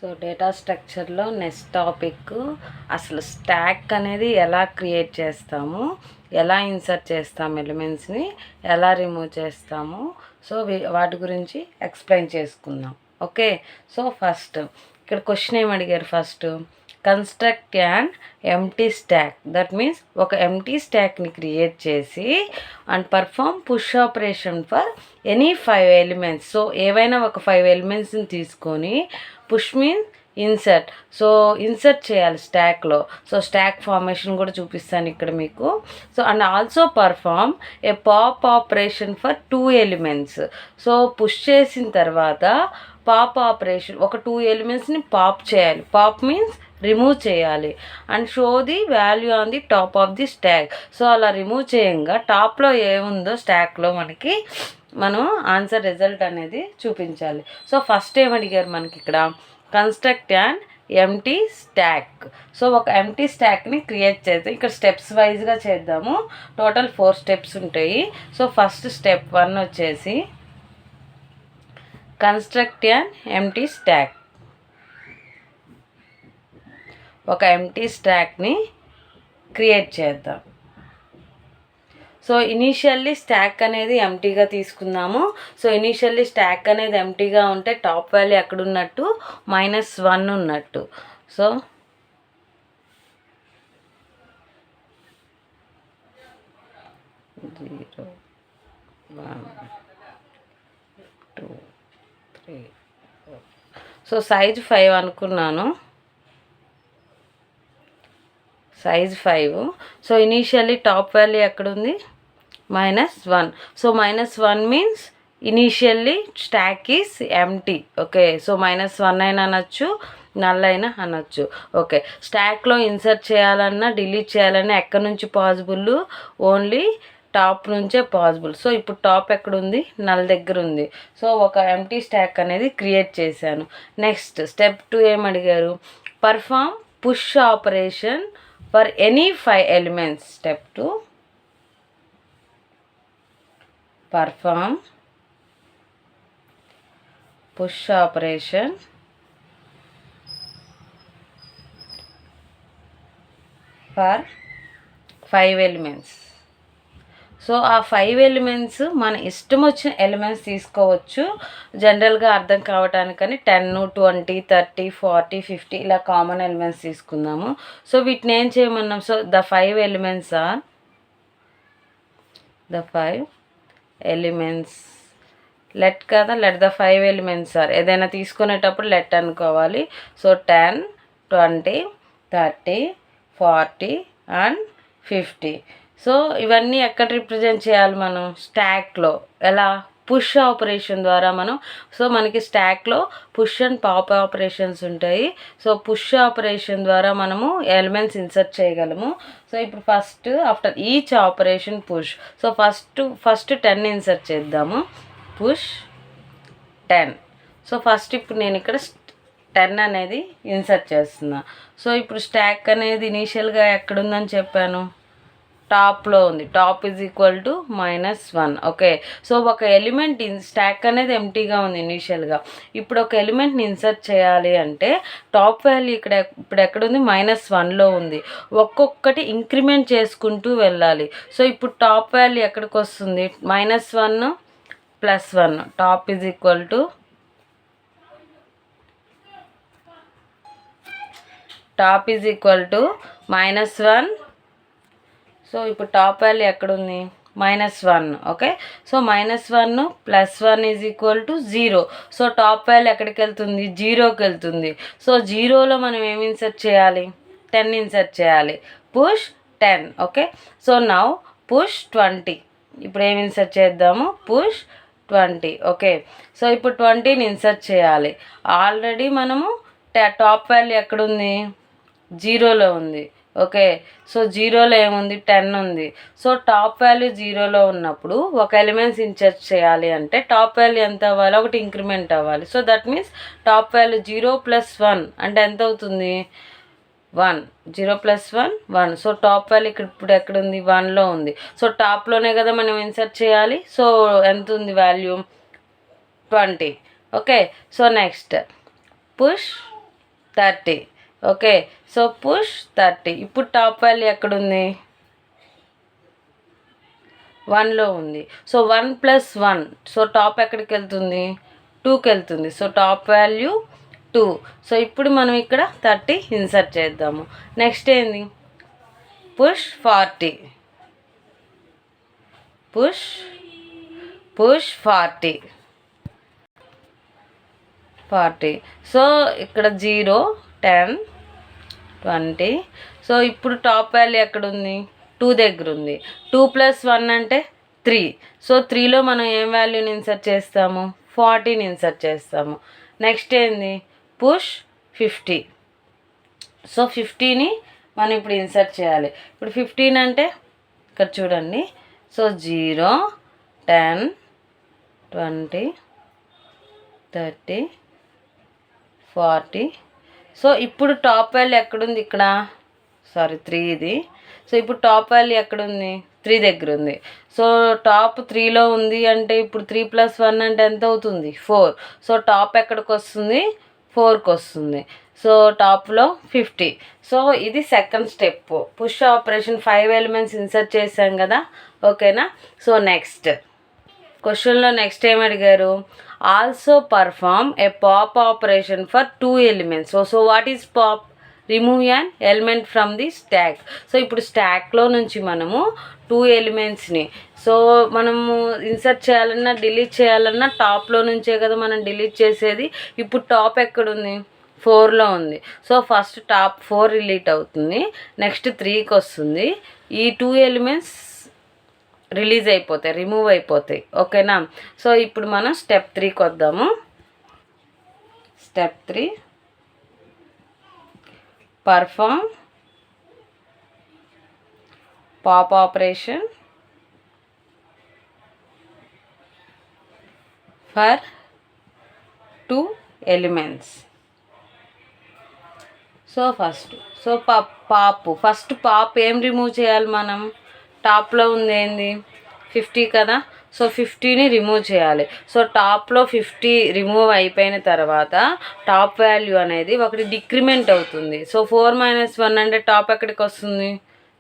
So data స్ట్రక్చర్లో next topic అసలు stock అనేది ఎలా క్రియేట్ చేస్తాము, ఎలా ఇన్సర్ట్ చేస్తాము, ఎలిమెంట్స్ని ఎలా రిమూవ్ చేస్తాము. సో వాటి గురించి ఎక్స్ప్లెయిన్ చేసుకుందాం. ఓకే, సో ఫస్ట్ ఇక్కడ క్వశ్చన్ ఏమి అడిగారు, first construct and empty stock. That means ఒక ఎంటీ స్టాక్ని క్రియేట్ చేసి and perform push operation for any 5 elements. So ఏవైనా ఒక 5 ఎలిమెంట్స్ని తీసుకొని push means insert, so insert చేయాలి స్టాక్లో. సో స్టాక్ ఫార్మేషన్ కూడా చూపిస్తాను ఇక్కడ మీకు. So and also perform A pop operation for 2 elements. So push చేసిన తర్వాత పాప్ ఆపరేషన్ ఒక 2 ఎలిమెంట్స్ని పాప్ చేయాలి. పాప్ మీన్స్ రిమూవ్ చేయాలి and show the value on the top of the stock. So అలా రిమూవ్ చేయంగా టాప్లో ఏముందో స్టాక్లో మనకి మనం ఆన్సర్ రిజల్ట్ అనేది చూపించాలి. సో ఫస్ట్ ఏమడిగారు మనకి ఇక్కడ, construct and empty stock. So ఒక ఎంటీ స్టాక్ని క్రియేట్ చేద్దాం. ఇక్కడ స్టెప్స్ వైజ్గా చేద్దాము. టోటల్ 4 స్టెప్స్ ఉంటాయి. సో ఫస్ట్ స్టెప్ 1 వచ్చేసి కన్స్ట్రక్ట్ అండ్ ఎంటీ స్టాక్. ఒక ఎంటీ స్టాక్ని క్రియేట్ చేద్దాం. సో ఇనీషియల్లీ స్టాక్ అనేది ఎంటీగా తీసుకుందాము. సో ఇనీషియల్లీ స్టాక్ అనేది ఎంటీగా ఉంటే టాప్ వాల్యూ ఎక్కడున్నట్టు, -1 ఉన్నట్టు. So zero 1 2 3 4. సో సైజ్ 5 అనుకున్నాను, size 5. So initially top value ఎక్కడుంది, -1. So -1 means initially stock is empty. Okay, so -1 అయినా అనొచ్చు, నల్ అయినా అనొచ్చు. ఓకే, స్టాక్లో ఇన్సర్ట్ చేయాలన్నా డిలీట్ చేయాలన్నా ఎక్కడి నుంచి పాసిబుల్, ఓన్లీ టాప్ నుంచే పాసిబుల్. సో ఇప్పుడు టాప్ ఎక్కడుంది, నల్ దగ్గర ఉంది. సో ఒక ఎంటీ స్టాక్ అనేది క్రియేట్ చేశాను. నెక్స్ట్ స్టెప్ 2 ఏమడిగారు, perform push operation for any 5 elements. Step 2, perform push operation for 5 elements. So ఆ 5 ఎలిమెంట్స్ మన ఇష్టం వచ్చిన ఎలిమెంట్స్ తీసుకోవచ్చు, జనరల్గా అర్థం కావటానికని 10, 20, 30, 40, 50 ఇలా కామన్ ఎలిమెంట్స్ తీసుకుందాము. సో వీటిని ఏం చేయమన్నాం, so the 5 elements are the 5 elements. Let కదా, లెట్ ద 5 ఎలిమెంట్స్ ఆర్, ఏదైనా తీసుకునేటప్పుడు లెట్ అనుకోవాలి. So 10, 20, 30, 40 and 50. సో ఇవన్నీ ఎక్కడ రిప్రజెంట్ చేయాలి మనం, స్టాక్లో. ఎలా, పుష్ ఆపరేషన్ ద్వారా మనం. సో మనకి స్టాక్లో పుష్ అండ్ పాప్ ఆపరేషన్స్ ఉంటాయి. సో పుష్ ఆపరేషన్ ద్వారా మనము ఎలిమెంట్స్ ఇన్సర్ట్ చేయగలము. సో ఇప్పుడు first after each operation push. So first 10 insert చేద్దాము. పుష్ 10. సో ఫస్ట్ ఇప్పుడు నేను ఇక్కడ 10 అనేది ఇన్సర్ట్ చేస్తున్నా. సో ఇప్పుడు స్టాక్ అనేది ఇనీషియల్గా ఎక్కడుందని చెప్పాను, టాప్లో ఉంది. Top is equal to -1. Okay, so ఒక ఎలిమెంట్ స్టాక్ అనేది ఎంటీగా ఉంది ఇనీషియల్గా. ఇప్పుడు ఒక ఎలిమెంట్ని ఇన్సర్ట్ చేయాలి అంటే టాప్ వాల్యూ ఇప్పుడు ఎక్కడుంది, -1లో ఉంది. ఒక్కొక్కటి ఇంక్రిమెంట్ చేసుకుంటూ వెళ్ళాలి. సో ఇప్పుడు టాప్ వాల్యూ ఎక్కడికి వస్తుంది, -1 + 1. Top is equal to -1. So ఇప్పుడు టాప్ వాల్యూ ఎక్కడుంది, -1. Okay, so -1 + 1 is equal to 0. So top value ఎక్కడికి వెళ్తుంది, 0కి వెళ్తుంది. సో 0లో మనం ఏమి ఇన్సర్ట్ చేయాలి, 10 ఇన్సర్ట్ చేయాలి. Push 10. Okay, so now push 20. ఇప్పుడు ఏమి ఇన్సర్ట్ చేద్దాము, పుష్ 20. ఓకే, సో ఇప్పుడు 20ని ఇన్సర్ట్ చేయాలి. ఆల్రెడీ మనము టాప్ వాల్యూ ఎక్కడుంది, 0లో ఉంది. ఓకే, సో 0లో ఏముంది, 10 ఉంది. సో టాప్ వాల్యూ 0లో ఉన్నప్పుడు ఒక ఎలిమెంట్స్ ఇన్సర్ట్ చేయాలి అంటే టాప్ వాల్యూ ఎంత అవ్వాలి, ఒకటి ఇంక్రిమెంట్ అవ్వాలి. So that means top value 0 + 1 అంటే ఎంత అవుతుంది, 1. 0 + 1 1. సో టాప్ వాల్యూ ఇప్పుడు ఎక్కడుంది, 1లో ఉంది. సో టాప్లోనే కదా మనం ఇన్సర్ట్ చేయాలి. సో ఎంత ఉంది value, 20. Okay, so next push 30. Okay, so push 30. ఇప్పుడు టాప్ వాల్యూ ఎక్కడుంది? 1లో ఉంది. సో 1 + 1, సో టాప్ ఎక్కడికి వెళ్తుంది? 2కి వెళ్తుంది. So top value 2. సో ఇప్పుడు మనం ఇక్కడ 30 ఇన్సర్ట్ చేద్దాము. నెక్స్ట్ ఏంది? పుష్ 40. పుష్ 40. సో ఇక్కడ 0, 10, 20. సో ఇప్పుడు టాప్ వాల్యూ ఎక్కడుంది? 2 దగ్గర ఉంది. 2 + 1 అంటే 3. సో 3లో మనం ఏం వాల్యూని ఇన్సర్ట్ చేస్తాము? 40ని ఇన్సర్ట్ చేస్తాము. నెక్స్ట్ ఏంది? పుష్ 50. సో 50ని మనం ఇప్పుడు ఇన్సర్ట్ చేయాలి. ఇప్పుడు 15 అంటే ఇక్కడ చూడండి. సో 0, 10, 20, 30, 40. సో ఇప్పుడు టాప్ వాల్యూ ఎక్కడుంది? ఇక్కడ 3 ఇది. సో ఇప్పుడు టాప్ వాల్యూ ఎక్కడుంది? 3 దగ్గర ఉంది. సో టాప్ 3లో ఉంది అంటే ఇప్పుడు 3 + 1 అంటే ఎంత అవుతుంది? 4. సో టాప్ ఎక్కడికి వస్తుంది? 4కి వస్తుంది. సో టాప్లో 50. సో ఇది second step. Push operation 5 elements insert చేసాం కదా, ఓకేనా? సో నెక్స్ట్ క్వశ్చన్లో నెక్స్ట్ ఏం అడిగారు? Also perform A pop operation for 2 elements. So what is pop? Remove an element from the stock. So ఇప్పుడు స్టాక్లో నుంచి మనము 2 ఎలిమెంట్స్ని సో మనము ఇన్సర్ట్ చేయాలన్నా డిలీట్ చేయాలన్నా టాప్లో నుంచే కదా మనం డిలీట్ చేసేది. ఇప్పుడు టాప్ ఎక్కడుంది? 4లో ఉంది. సో ఫస్ట్ టాప్ 4 డిలీట్ అవుతుంది. నెక్స్ట్ 3కి వస్తుంది. ఈ 2 ఎలిమెంట్స్ రిలీజ్ అయిపోతాయి, రిమూవ్ అయిపోతాయి, ఓకేనా? సో ఇప్పుడు మనం స్టెప్ 3కి వద్దాము. Step 3, perform pop operation for 2 elements. So first pop ఏం రిమూవ్ చేయాలి మనం? టాప్లో ఉంది ఏంది? 50 కదా. సో 50ని రిమూవ్ చేయాలి. సో టాప్లో 50 రిమూవ్ అయిపోయిన తర్వాత టాప్ వాల్యూ అనేది ఒకటి డిక్రిమెంట్ అవుతుంది. సో 4 - 1 అంటే టాప్ ఎక్కడికి వస్తుంది?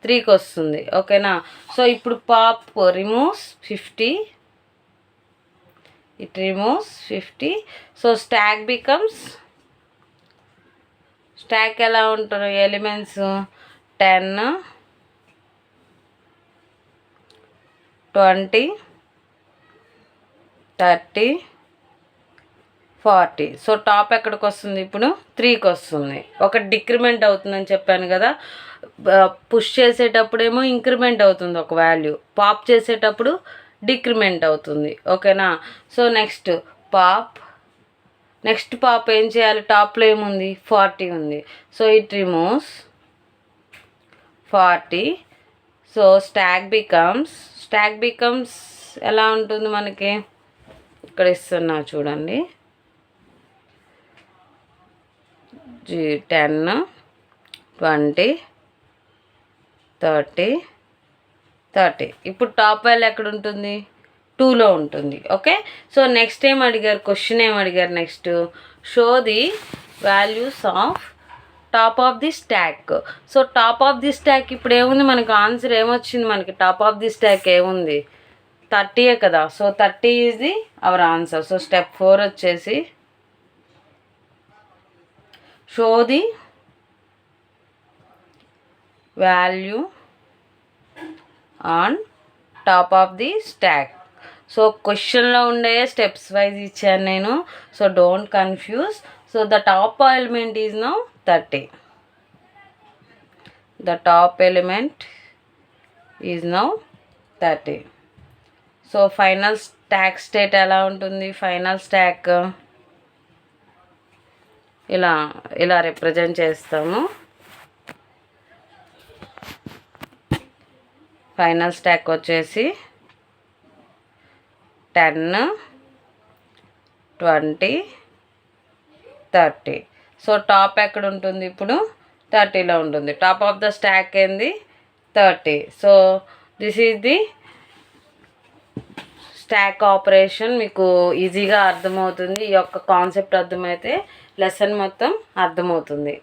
3కి వస్తుంది, ఓకేనా? సో ఇప్పుడు pop removes 50. It removes 50. So stock becomes, stock ఎలా ఉంటుంది? ఎలిమెంట్స్ 10, 20, 30, 40. సో టాప్ ఎక్కడికి వస్తుంది? ఇప్పుడు 3కి వస్తుంది. ఒకటి డిక్రిమెంట్ అవుతుందని చెప్పాను కదా. పుష్ చేసేటప్పుడేమో ఇంక్రిమెంట్ అవుతుంది ఒక వాల్యూ, పాప్ చేసేటప్పుడు డిక్రిమెంట్ అవుతుంది, ఓకేనా? సో నెక్స్ట్ పాప్ ఏం చేయాలి? టాప్లో ఏముంది? 40 ఉంది. So it removes 40. So stock becomes ఎలా ఉంటుంది మనకి? ఇక్కడ ఇస్తున్నా చూడండి. 10, 20, 30. ఇప్పుడు టాప్ వాల్యూ ఎక్కడ ఉంటుంది? 2లో ఉంటుంది, ఓకే? సో నెక్స్ట్ ఏం అడిగారు? క్వశ్చన్ ఏం అడిగారు? Next show the values of top of the stock. So top of the stock ఇప్పుడు ఏముంది మనకి? ఆన్సర్ ఏమొచ్చింది మనకి? టాప్ ఆఫ్ ది స్టాక్ ఏముంది? 30 కదా. So 30 is the our answer. So step 4 వచ్చేసి show the value on top of the stock. So క్వశ్చన్లో ఉండే స్టెప్స్ వైజ్ ఇచ్చాను నేను. So don't confuse. So the top element is now 30. The top element is now 30. So final stock state ఎలా ఉంటుంది? Final stock ఇలా represent చేస్తాము. Final stock వచ్చేసి 10, 20, 30. So top ఎక్కడ ఉంటుంది? ఇప్పుడు 30లో ఉంటుంది. టాప్ ఆఫ్ ద స్టాక్ ఏంది? 30. So this is the stock operation మీకు ఈజీగా అర్థమవుతుంది. ఈ యొక్క కాన్సెప్ట్ అర్థమైతే లెసన్ మొత్తం అర్థమవుతుంది.